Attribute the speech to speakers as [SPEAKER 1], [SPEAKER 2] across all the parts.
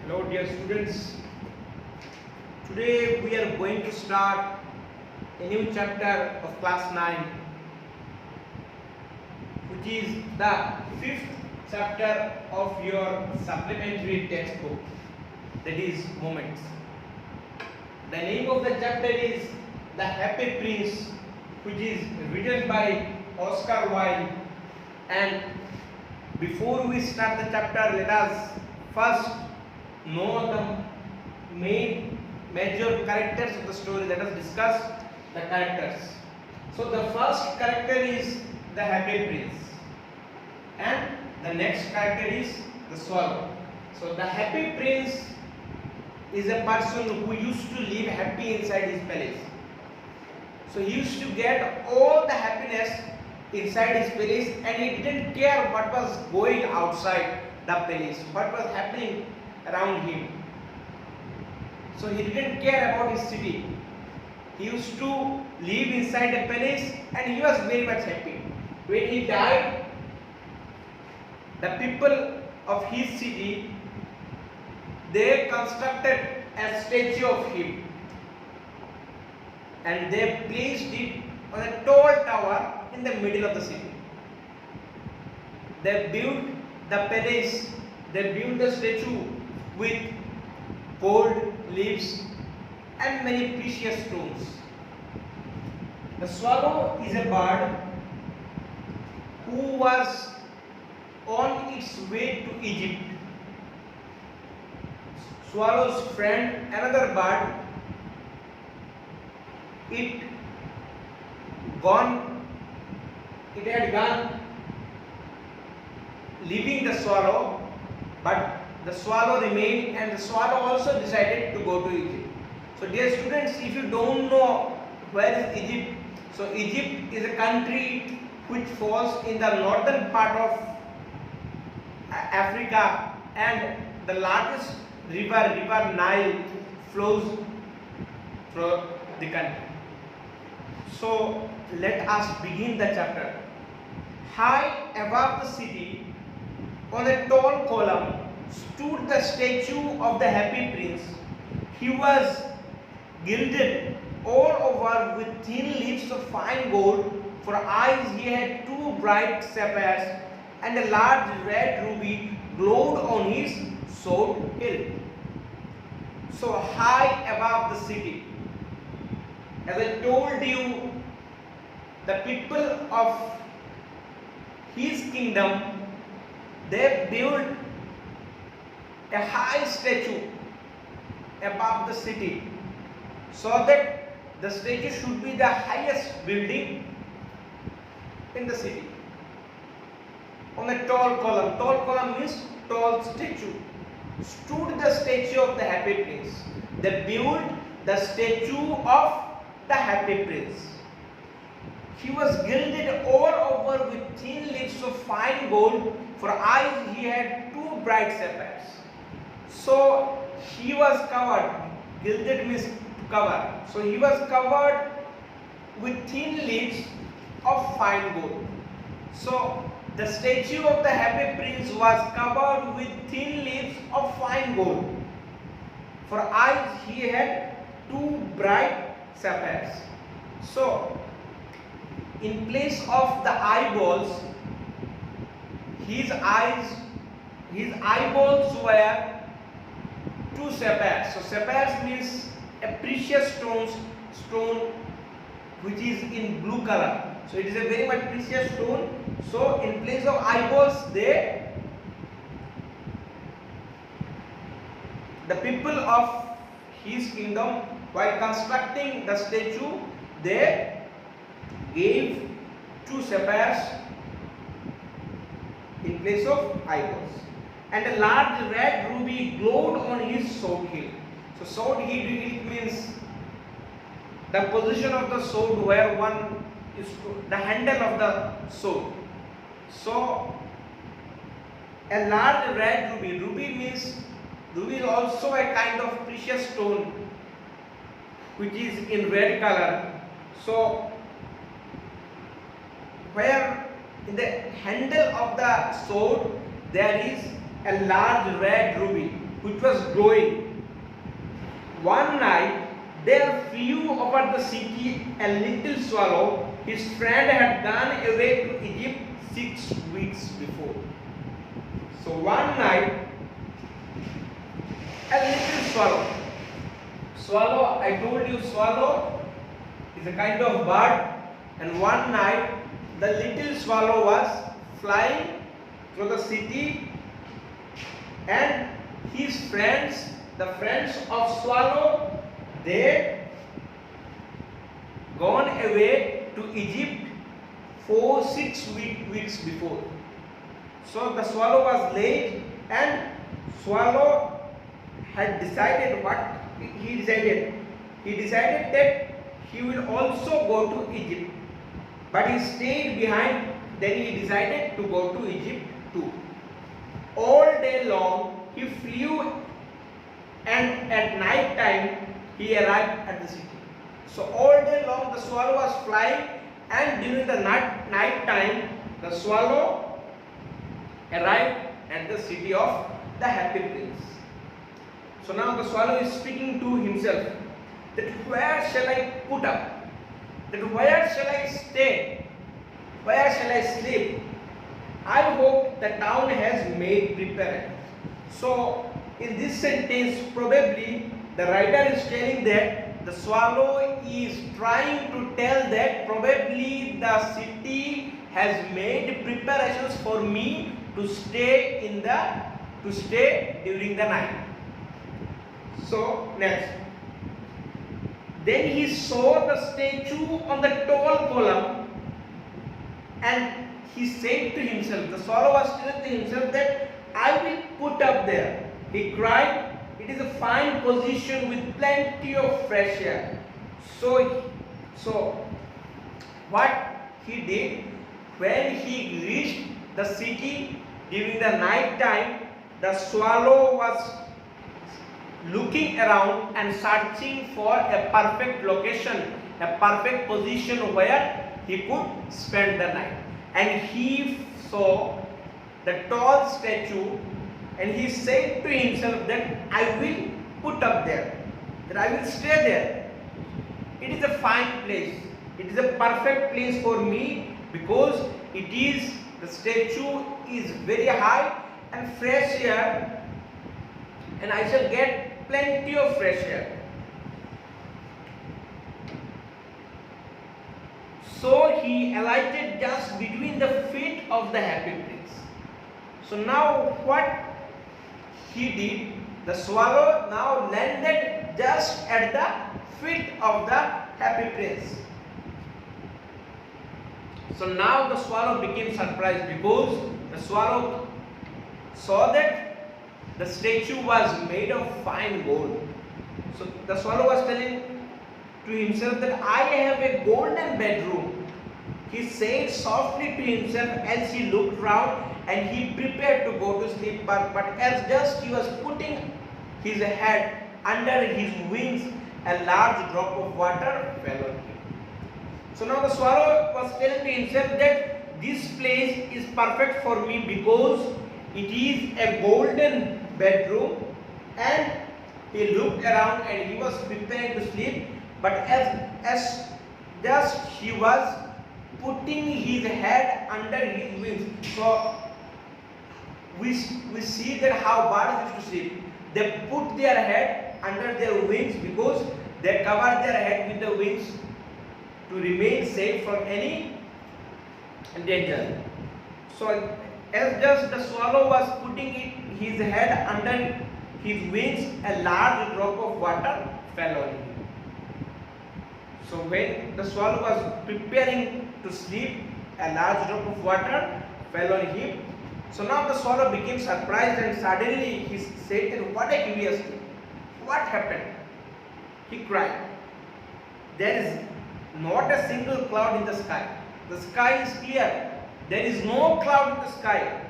[SPEAKER 1] Hello dear students, today we are going to start a new chapter of class 9, which is the 5th chapter of your supplementary textbook, that is Moments. The name of the chapter is The Happy Prince, which is written by Oscar Wilde. And before we start the chapter, let us first know the major characters of the story. Let us discuss the characters. So the first character is the happy prince, and the next character is the swallow. So the happy prince is a person who used to live happy inside his palace. So he used to get all the happiness inside his palace, and he didn't care what was going outside the palace, what was happening around him. So he didn't care about his city. He used to live inside the palace and he was very much happy. When he died, the people of his city, they constructed a statue of him and they placed it on a tall tower in the middle of the city. They built the palace, they built the statue with gold leaves and many precious stones. The swallow is a bird who was on its way to Egypt. Swallow's friend, another bird, it had gone leaving the swallow, but the swallow remained, and the swallow also decided to go to Egypt. So dear students, if you don't know where is Egypt, so Egypt is a country which falls in the northern part of Africa, and the largest river Nile flows through the country. So let us begin the chapter. High above the city, on a tall column, stood the statue of the happy prince. He was gilded all over with thin leaves of fine gold. For eyes he had two bright sapphires, and a large red ruby glowed on his sword hilt. So high above the city, as I told you, the people of his kingdom, they built a high statue above the city, so that the statue should be the highest building in the city. On a tall column means tall statue, stood the statue of the happy prince. They built the statue of the happy prince. He was gilded all over with thin leaves of fine gold. For eyes he had two bright sapphires. So he was covered. Gilded means cover. So he was covered with thin leaves of fine gold. So the statue of the happy prince was covered with thin leaves of fine gold. For eyes he had two bright sapphires. So in place of the eyeballs, his eyeballs were two sapphires. So sapphires means a precious stone which is in blue color. So it is a very much precious stone. So in place of eyeballs, the people of his kingdom, while constructing the statue, they gave two sapphires in place of eyeballs, and a large red ruby glowed on his sword hilt. So sword hilt means the position of the sword where one is the handle of the sword. So a large red ruby. Ruby is also a kind of precious stone which is in red color. So where in the handle of the sword there is a large red ruby which which was growing. One night there flew over the city a little swallow. His friend had gone away to Egypt 6 weeks before. So one night a little swallow. Swallow, I told you swallow is a kind of bird, and one night the little swallow was flying through the city, and his friends, the friends of swallow, they gone away to Egypt 6 weeks before. So the swallow was late, and swallow had decided what he decided. He decided that he will also go to Egypt, but he stayed behind. Then he decided to go to Egypt too. All day long he flew, and at night time he arrived at the city. So all day long the swallow was flying, and during the night time the swallow arrived at the city of the happy prince. So now the swallow is speaking to himself that where shall I put up? That where shall I stay? Where shall I sleep? I hope the town has made prepared. So in this sentence probably the writer is telling that the swallow is trying to tell that probably the city has made preparations for me to stay during the night. So next, then he saw the statue on the tall column, and he said to himself, the swallow was telling to himself that I will put up there. He cried, it is a fine position with plenty of fresh air. So what he did, when he reached the city during the night time, the swallow was looking around and searching for a perfect location, a perfect position where he could spend the night. And he saw the tall statue, and he said to himself that I will put up there, that I will stay there. It is a fine place. It is a perfect place for me because the statue is very high and fresh air, and I shall get plenty of fresh air. So he alighted just between the feet of the happy prince. So now what he did, the swallow now landed just at the feet of the happy prince. So now the swallow became surprised because the swallow saw that the statue was made of fine gold. So the swallow was telling to himself that I have a golden bedroom. He said softly to himself as he looked round, and he prepared to go to sleep, but as just he was putting his head under his wings, a large drop of water fell on him. So now the swallow was telling to himself that this place is perfect for me because it is a golden bedroom, and he looked around and he was preparing to sleep, but as just he was putting his head under his wings. So we see that how birds used to sleep. They put their head under their wings because they cover their head with the wings to remain safe from any danger. So as just the swallow was putting his head under his wings, a large drop of water fell on him. So when the swallow was preparing to sleep, a large drop of water fell on him. So now the swallow became surprised, and suddenly he said, what a curiosity! What happened? He cried. There is not a single cloud in the sky. The sky is clear. There is no cloud in the sky.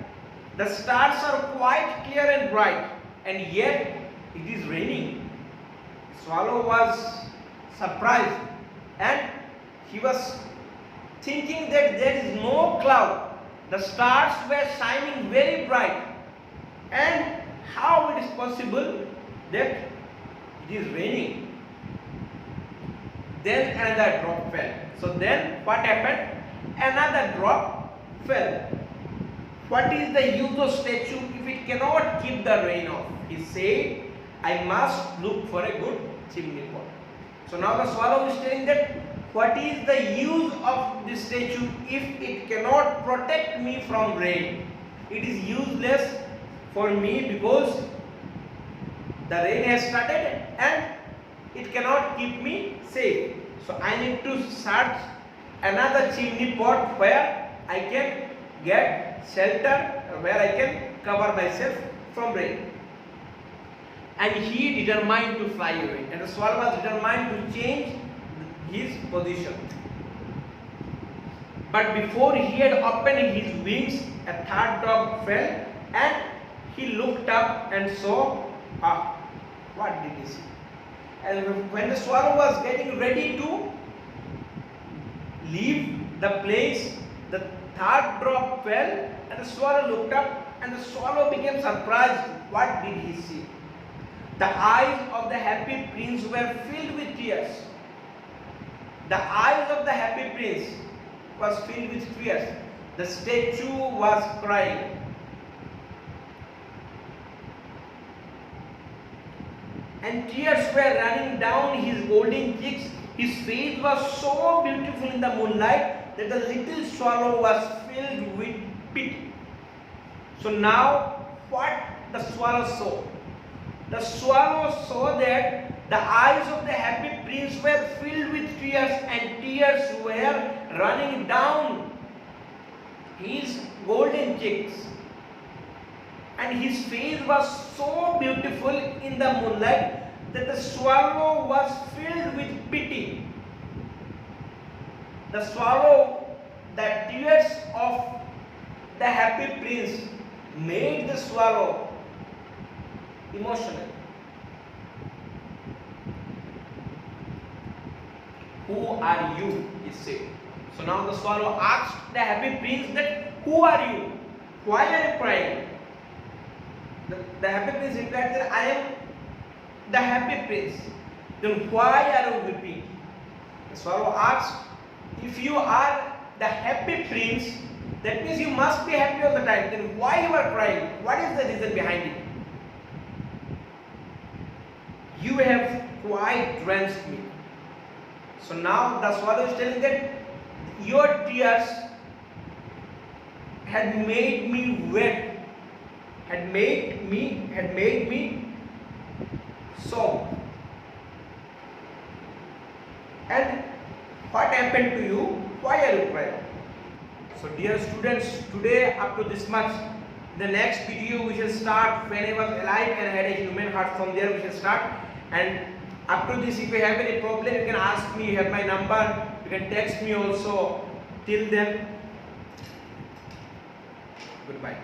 [SPEAKER 1] The stars are quite clear and bright, and yet it is raining. Swallow was surprised, and he was thinking that there is no cloud. The stars were shining very bright, and how it is possible that it is raining? Then another drop fell. So then what happened? Another drop fell. What is the use of statue if it cannot keep the rain off? He said, I must look for a good chimney pot. So now the swallow is telling that what is the use of this statue if it cannot protect me from rain? It is useless for me because the rain has started and it cannot keep me safe. So I need to search another chimney pot where I can get shelter, where I can cover myself from rain. And he determined to fly away, and the swallow was determined to change his position. But before he had opened his wings, a third drop fell, and he looked up and saw, what did he see? And when the swallow was getting ready to leave the place, the third drop fell, and the swallow looked up, and the swallow became surprised. What did he see? The eyes of the happy prince were filled with tears. The eyes of the happy prince was filled with tears. The statue was crying. And tears were running down his golden cheeks. His face was so beautiful in the moonlight that the little swallow was filled with pity. So now what the swallow saw? The swallow saw that the eyes of the happy prince were filled with tears, and tears were running down his golden cheeks. And his face was so beautiful in the moonlight that the swallow was filled with pity. The swallow, the tears of the happy prince made the swallow emotional. Who are you? He said. So now the swallow asked the happy prince that, who are you? Why are you crying? The happy prince replied that I am the happy prince. Then why are you weeping? The swallow asked, if you are the happy prince, that means you must be happy all the time. Then why you are crying? What is the reason behind it? You have quite drenched me. So now the swallow is telling that your tears had made me wet, had made me soft. And what happened to you? Why are you crying? So dear students, today up to this much. The next video we shall start when I was alive and had a human heart. From there we shall start. And up to this, if you have any problem, you can ask me. You have my number. You can text me also. Till then, goodbye.